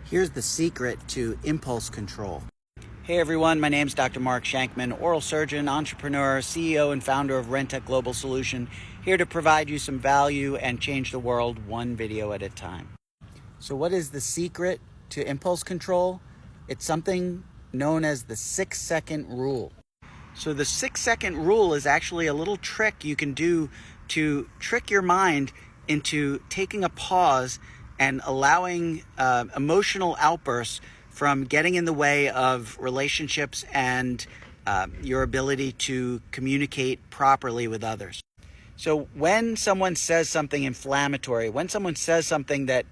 Here's the secret to impulse control. Hey everyone, my name is Dr. Mark Shankman, oral surgeon, entrepreneur, CEO, and founder of Rentec Global Solution, here to provide you some value and change the world one video at a time. So what is the secret to impulse control? It's something known as the 6-second rule. So the 6-second rule is actually a little trick you can do to trick your mind into taking a pause and allowing emotional outbursts from getting in the way of relationships and your ability to communicate properly with others. So when someone says something inflammatory, when someone says something that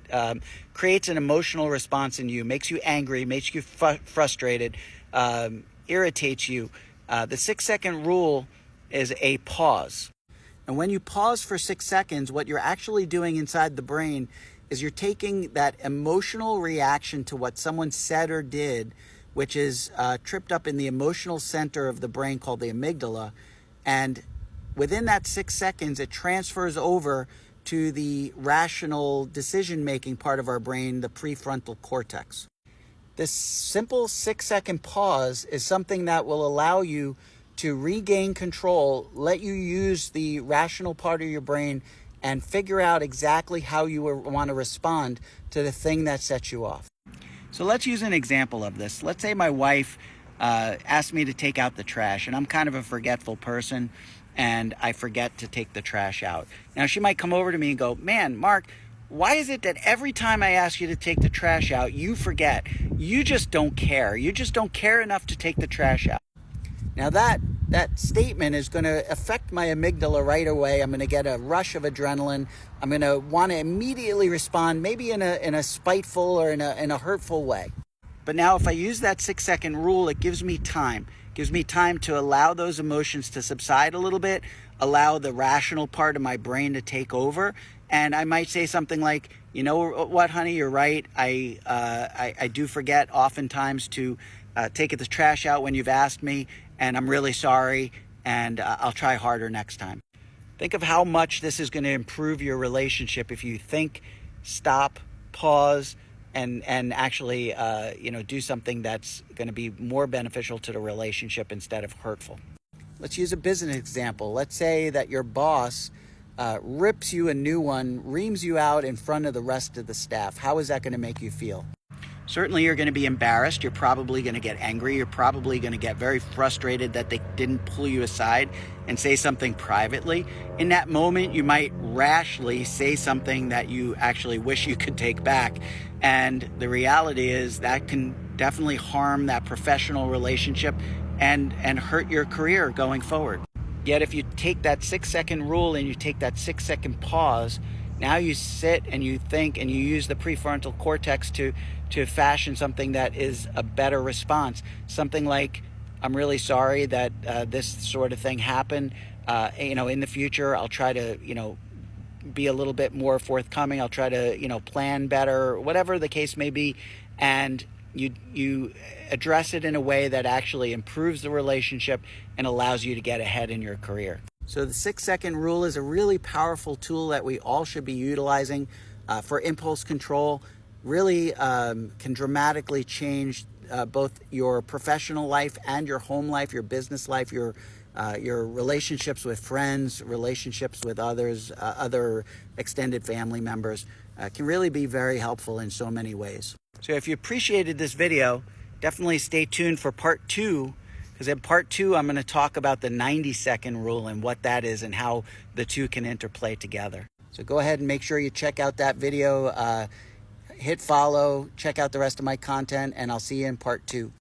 creates an emotional response in you, makes you angry, makes you frustrated, irritates you, the 6-second rule is a pause. And when you pause for 6 seconds, what you're actually doing inside the brain is you're taking that emotional reaction to what someone said or did, which is tripped up in the emotional center of the brain called the amygdala. And within that 6 seconds, it transfers over to the rational decision-making part of our brain, the prefrontal cortex. This simple 6-second pause is something that will allow you to regain control, let you use the rational part of your brain and figure out exactly how you want to respond to the thing that sets you off. So let's use an example of this. Let's say my wife asked me to take out the trash, and I'm kind of a forgetful person, and I forget to take the trash out. Now, she might come over to me and go, "Man, Mark, why is it that every time I ask you to take the trash out, you forget? You just don't care. You just don't care enough to take the trash out." Now that statement is going to affect my amygdala right away. I'm going to get a rush of adrenaline. I'm going to want to immediately respond, maybe in a spiteful or in a hurtful way. But now if I use that 6-second rule, it gives me time. It gives me time to allow those emotions to subside a little bit, allow the rational part of my brain to take over. And I might say something like, "You know what, honey, you're right. I do forget oftentimes to take the trash out when you've asked me, and I'm really sorry, and I'll try harder next time." Think of how much this is going to improve your relationship if you think, stop, pause, and actually do something that's going to be more beneficial to the relationship instead of hurtful. Let's use a business example. Let's say that your boss rips you a new one, reams you out in front of the rest of the staff. How is that going to make you feel? Certainly you're going to be embarrassed. You're probably going to get angry. You're probably going to get very frustrated that they didn't pull you aside and say something privately. In that moment, you might rashly say something that you actually wish you could take back. And the reality is that can definitely harm that professional relationship and hurt your career going forward. Yet if you take that 6-second rule and you take that 6-second pause, now you sit and you think and you use the prefrontal cortex to fashion something that is a better response. Something like, "I'm really sorry that this sort of thing happened. In the future, I'll try to, be a little bit more forthcoming. I'll try to, plan better," whatever the case may be. And you address it in a way that actually improves the relationship and allows you to get ahead in your career. So the 6-second rule is a really powerful tool that we all should be utilizing for impulse control. Really can dramatically change both your professional life and your home life, your business life, your relationships with friends, relationships with others, other extended family members. Can really be very helpful in so many ways. So if you appreciated this video, definitely stay tuned for part 2. Because in part 2, I'm going to talk about the 90-second rule and what that is and how the two can interplay together. So go ahead and make sure you check out that video, hit follow, check out the rest of my content, and I'll see you in part 2.